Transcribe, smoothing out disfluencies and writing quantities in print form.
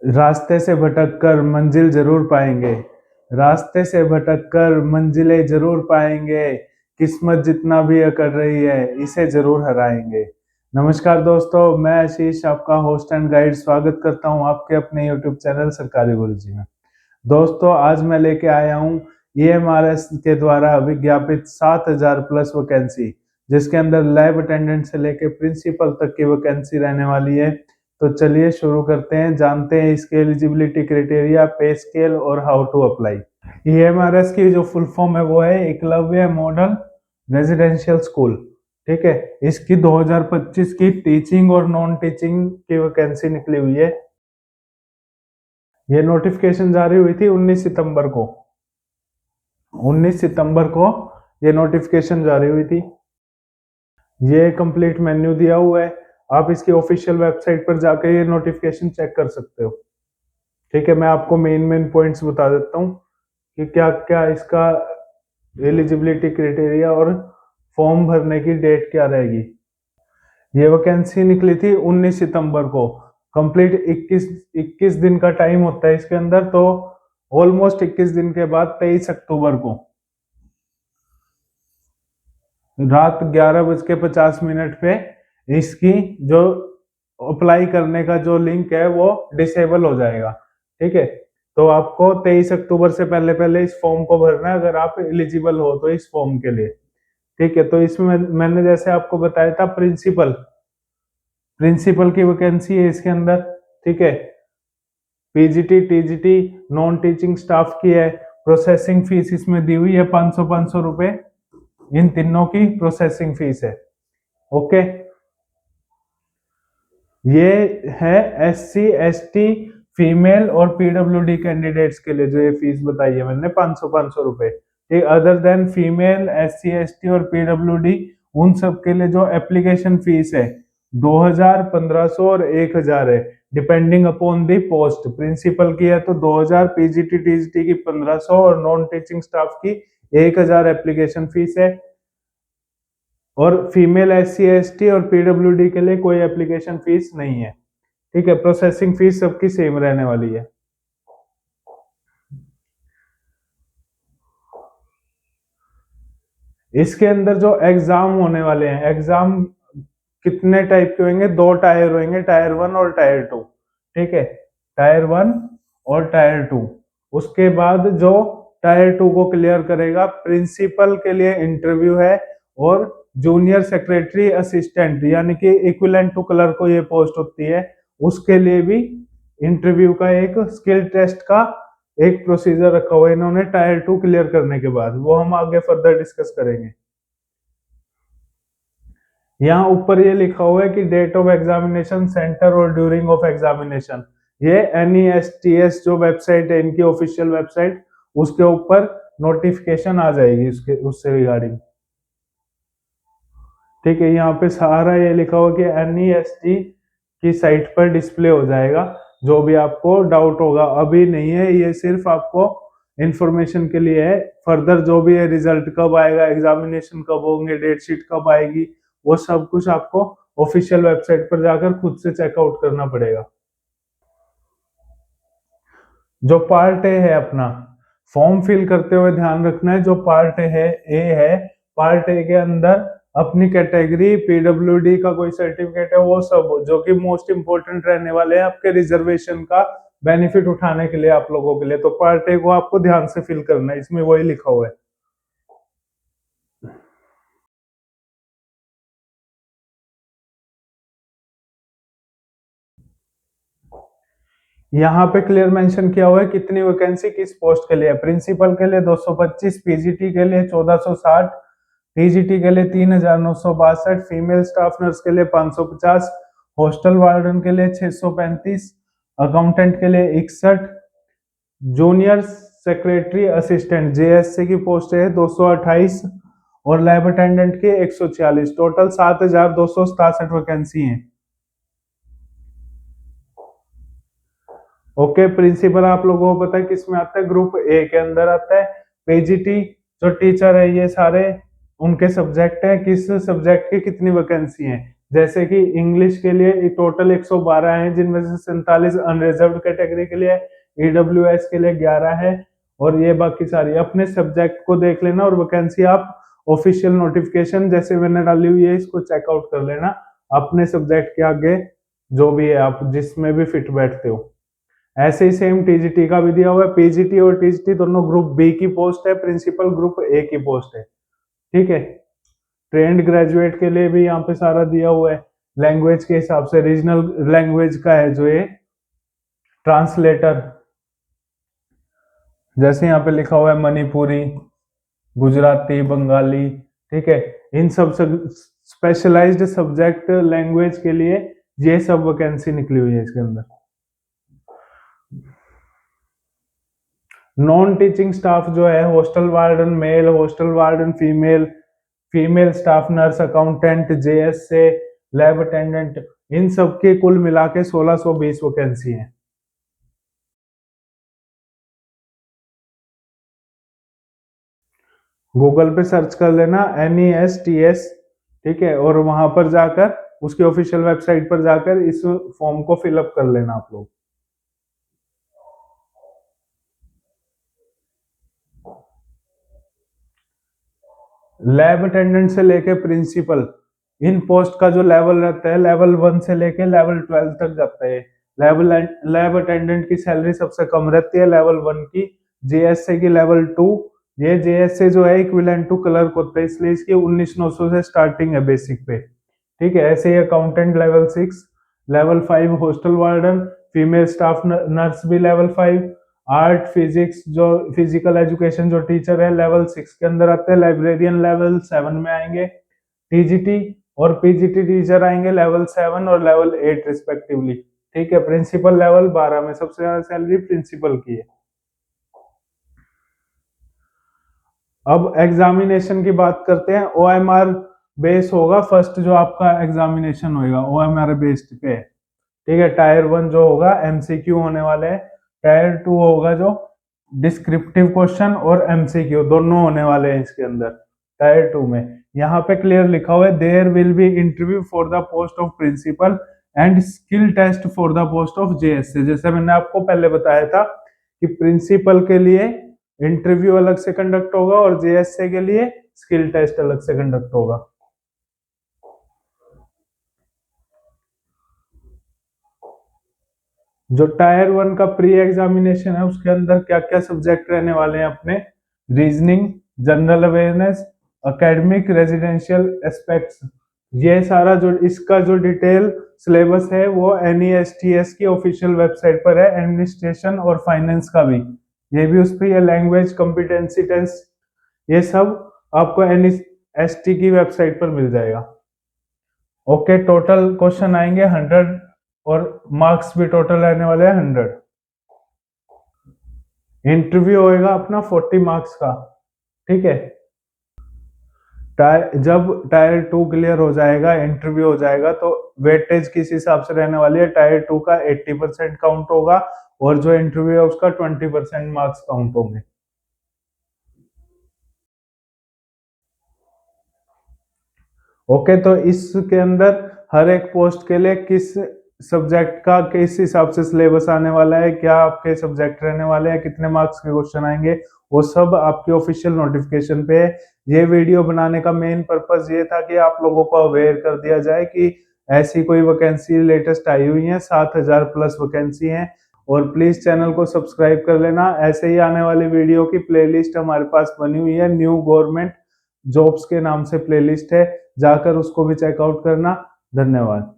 रास्ते से भटक कर मंजिल जरूर पाएंगे, रास्ते से भटक कर मंजिलें जरूर पाएंगे, किस्मत जितना भी अकड़ रही है इसे जरूर हराएंगे। नमस्कार दोस्तों, मैं आशीष आपका होस्ट एंड गाइड स्वागत करता हूं आपके अपने यूट्यूब चैनल सरकारी गुरुजी में। दोस्तों, आज मैं लेके आया हूं EMRS के द्वारा विज्ञापित 7000 प्लस वैकेंसी, जिसके अंदर लैब अटेंडेंट से लेके प्रिंसिपल तक की वैकेंसी रहने वाली है। तो चलिए शुरू करते हैं, जानते हैं इसके एलिजिबिलिटी क्राइटेरिया, पे स्केल और हाउ टू अप्लाई। EMRS की जो फुल फॉर्म है वो है एकलव्य मॉडल रेजिडेंशियल स्कूल। ठीक है, इसकी 2025 की टीचिंग और नॉन टीचिंग की वैकेंसी निकली हुई है। ये नोटिफिकेशन जारी हुई थी 19 सितंबर को। 19 सितंबर को ये नोटिफिकेशन जारी हुई थी। ये कंप्लीट मेन्यू दिया हुआ है, आप इसकी ऑफिशियल वेबसाइट पर जाकर ये नोटिफिकेशन चेक कर सकते हो। ठीक है, मैं आपको मेन पॉइंट्स बता देता हूँ कि क्या क्या इसका एलिजिबिलिटी क्राइटेरिया और फॉर्म भरने की डेट क्या रहेगी। ये वैकेंसी निकली थी 19 सितंबर को। कंप्लीट 21 दिन का टाइम होता है इसके अंदर, तो ऑलमोस्ट 21 दिन के बाद 23 अक्टूबर को रात 11:50 पे इसकी जो अप्लाई करने का जो लिंक है वो डिसेबल हो जाएगा। ठीक है, तो आपको 23 अक्टूबर से पहले पहले इस फॉर्म को भरना है अगर आप एलिजिबल हो तो इस फॉर्म के लिए। ठीक है, तो इसमें मैंने जैसे आपको बताया था प्रिंसिपल की वैकेंसी है इसके अंदर। ठीक है, PGT TGT non teaching staff की है। प्रोसेसिंग फीस इसमें दी हुई है 500 रुपए, इन तीनों की प्रोसेसिंग फीस है। ओके, ये है SC ST फीमेल और PWD कैंडिडेट्स के लिए जो ये फीस बताई है मैंने 500 रुपए। ठीक, other than female SC ST और PWD उन सब के लिए जो एप्लीकेशन फीस है 2000, 1500 और 1000 है, depending upon the post. Principal की है तो 2000, PGT TGT की 1500 और नॉन टीचिंग स्टाफ की 1000 एप्लीकेशन फीस है। और फीमेल SC ST और PWD के लिए कोई एप्लीकेशन फीस नहीं है। ठीक है, प्रोसेसिंग फीस सबकी सेम रहने वाली है। इसके अंदर जो एग्जाम होने वाले हैं, एग्जाम कितने टाइप के होंगे? 2 टायर होंगे, टायर 1 और टायर 2। ठीक है, टायर 1 और टायर 2। उसके बाद जो टायर 2 को क्लियर करेगा, प्रिंसिपल के लिए इंटरव्यू है और जूनियर सेक्रेटरी असिस्टेंट यानी कि इक्विवेलेंट टू क्लर्क को ये पोस्ट होती है, उसके लिए भी इंटरव्यू का एक स्किल टेस्ट का एक प्रोसीजर रखा हुआ है इन्होंने टायर 2 क्लियर करने के बाद, वो हम आगे फर्दर डिस्कस करेंगे। यहाँ ऊपर ये लिखा हुआ है कि डेट ऑफ एग्जामिनेशन, सेंटर और ड्यूरिंग ऑफ एग्जामिनेशन, ये NESTS जो वेबसाइट है इनकी ऑफिशियल वेबसाइट, उसके ऊपर नोटिफिकेशन आ जाएगी उससे रिगार्डिंग। ठीक है, यहाँ पे सारा ये लिखा हुआ कि NEST की साइट पर डिस्प्ले हो जाएगा। जो भी आपको डाउट होगा, अभी नहीं है, ये सिर्फ आपको इंफॉर्मेशन के लिए है। फर्दर जो भी है, रिजल्ट कब आएगा, एग्जामिनेशन कब होंगे, डेट शीट कब आएगी, वो सब कुछ आपको ऑफिशियल वेबसाइट पर जाकर खुद से चेकआउट करना पड़ेगा। जो पार्ट ए है अपना, फॉर्म फिल करते हुए ध्यान रखना है, जो पार्ट ए है, पार्ट ए के अंदर अपनी कैटेगरी, PWD का कोई सर्टिफिकेट है, वो सब जो कि मोस्ट इंपोर्टेंट रहने वाले हैं आपके रिजर्वेशन का बेनिफिट उठाने के लिए आप लोगों के लिए। तो पार्ट ए को आपको ध्यान से फिल करना है, इसमें वही लिखा हुआ है। यहाँ पे क्लियर मेंशन किया हुआ है कितनी वैकेंसी किस पोस्ट के लिए है। प्रिंसिपल के लिए 225, PGT के लिए 1460, TGT के लिए 3962, फीमेल स्टाफ नर्स के लिए 550, हॉस्टल वार्डन के लिए 635, अकाउंटेंट के लिए 61, जूनियर सेक्रेटरी असिस्टेंट JSC की पोस्ट है 228 और लैब अटेंडेंट की 146। टोटल 7267 वैकेंसी है। ओके, प्रिंसिपल आप लोगों को पता है किस में आता है? ग्रुप ए के अंदर आता है। PGT जो टीचर है, ये सारे उनके सब्जेक्ट हैं, किस सब्जेक्ट की कितनी वैकेंसी है। जैसे कि इंग्लिश के लिए टोटल 112 हैं, जिनमें से 47 अनरिजर्व्ड कैटेगरी के लिए है, ईडब्ल्यूएस के लिए 11 है, और ये बाकी सारी अपने सब्जेक्ट को देख लेना, और वैकेंसी आप ऑफिशियल नोटिफिकेशन जैसे मैंने डाली हुई है इसको चेकआउट कर लेना, अपने सब्जेक्ट के आगे जो भी है आप जिसमें भी फिट बैठते हो। ऐसे ही सेम टीजीटी का भी दिया हुआ है, पीजीटी और टीजीटी दोनों ग्रुप बी की पोस्ट है, प्रिंसिपल ग्रुप ए की पोस्ट है, ठीक है। ट्रेंड ग्रेजुएट के लिए भी यहाँ पे सारा दिया हुआ है, लैंग्वेज के हिसाब से रीजनल लैंग्वेज का है जो ये ट्रांसलेटर, जैसे यहाँ पे लिखा हुआ है मणिपुरी, गुजराती, बंगाली, ठीक है। इन सब स्पेशलाइज्ड सब्जेक्ट लैंग्वेज के लिए ये सब वैकेंसी निकली हुई है इसके अंदर। नॉन टीचिंग स्टाफ जो है, hostel warden male, hostel warden female, female staff nurse, accountant, JSA, lab attendant, इन सब के कुल मिला के 1620 वैकेंसी है। गूगल पे सर्च कर लेना NESTS, ठीक है, और वहां पर जाकर उसकी ऑफिशियल वेबसाइट पर जाकर इस फॉर्म को फिलअप कर लेना आप लोग। लैब अटेंडेंट से लेके प्रिंसिपल, इन पोस्ट का जो लेवल रहता है लेवल 1 से लेके लेवल 12 तक जाता है। लैब अटेंडेंट की सैलरी सबसे कम रहती है लेवल 1 की, जेएसए की लेवल 2, ये जेएसए जो है इक्विवेलेंट टू क्लर्क होता है, इसलिए इसकी 19,900 से स्टार्टिंग है बेसिक पे, ठीक है। ऐसे ही accountant level 6, level 5 hostel warden, female staff nurse भी लेवल 5, आर्ट फिजिक्स जो फिजिकल एजुकेशन जो टीचर है लेवल 6 के अंदर आते हैं, लाइब्रेरियन लेवल 7 में आएंगे, टीजीटी और पीजीटी टीचर आएंगे लेवल 7 और लेवल 8 रिस्पेक्टिवली, ठीक है। प्रिंसिपल लेवल 12 में सबसे ज्यादा सैलरी प्रिंसिपल की है। अब एग्जामिनेशन की बात करते हैं। OMR बेस होगा फर्स्ट जो आपका एग्जामिनेशन होगा, OMR बेस्ड पे, ठीक है। टायर 1 जो होगा MCQ होने वाले हैं, टायर 2 होगा जो डिस्क्रिप्टिव क्वेश्चन और MCQ दोनों होने वाले हैं इसके अंदर टायर 2 में। यहाँ पे क्लियर लिखा हुआ है there will be interview for the post of principal and skill test for the post of JSA. जैसे मैंने आपको पहले बताया था कि प्रिंसिपल के लिए इंटरव्यू अलग से कंडक्ट होगा और जेएसए के लिए स्किल टेस्ट अलग से कंडक्ट होगा। जो टायर 1 का प्री एग्जामिनेशन है उसके अंदर क्या क्या सब्जेक्ट रहने वाले हैं अपने, reasoning, general awareness, academic, residential aspects, ये सारा जो इसका जो डिटेल सिलेबस है वो NESTS की ऑफिशियल वेबसाइट पर है, एडमिनिस्ट्रेशन और फाइनेंस का भी, ये भी उस पर है, लैंग्वेज कॉम्पिटेंसी टेस्ट, ये सब आपको NEST की वेबसाइट पर मिल जाएगा। ओके, टोटल क्वेश्चन आएंगे 100 और मार्क्स भी टोटल रहने वाले हैं 100। इंटरव्यू होएगा अपना 40 मार्क्स का, ठीक है। जब टायर 2 क्लियर हो जाएगा, इंटरव्यू हो जाएगा, तो वेटेज किस हिसाब से रहने वाली है, टायर 2 का 80% काउंट होगा और जो इंटरव्यू है उसका 20% मार्क्स काउंट होंगे। ओके, तो इसके अंदर हर एक पोस्ट के लिए किस सब्जेक्ट का किस हिसाब से सिलेबस आने वाला है, क्या आपके सब्जेक्ट रहने वाले हैं, कितने मार्क्स के क्वेश्चन आएंगे, वो सब आपके ऑफिशियल नोटिफिकेशन पे है। ये वीडियो बनाने का मेन पर्पस ये था कि आप लोगों को अवेयर कर दिया जाए कि ऐसी कोई वैकेंसी लेटेस्ट आई हुई है, 7,000 प्लस वैकेंसी है, और प्लीज चैनल को सब्सक्राइब कर लेना। ऐसे ही आने वाली वीडियो की प्लेलिस्ट हमारे पास बनी हुई है, न्यू गवर्नमेंट जॉब्स के नाम से प्लेलिस्ट है, जाकर उसको भी चेकआउट करना। धन्यवाद।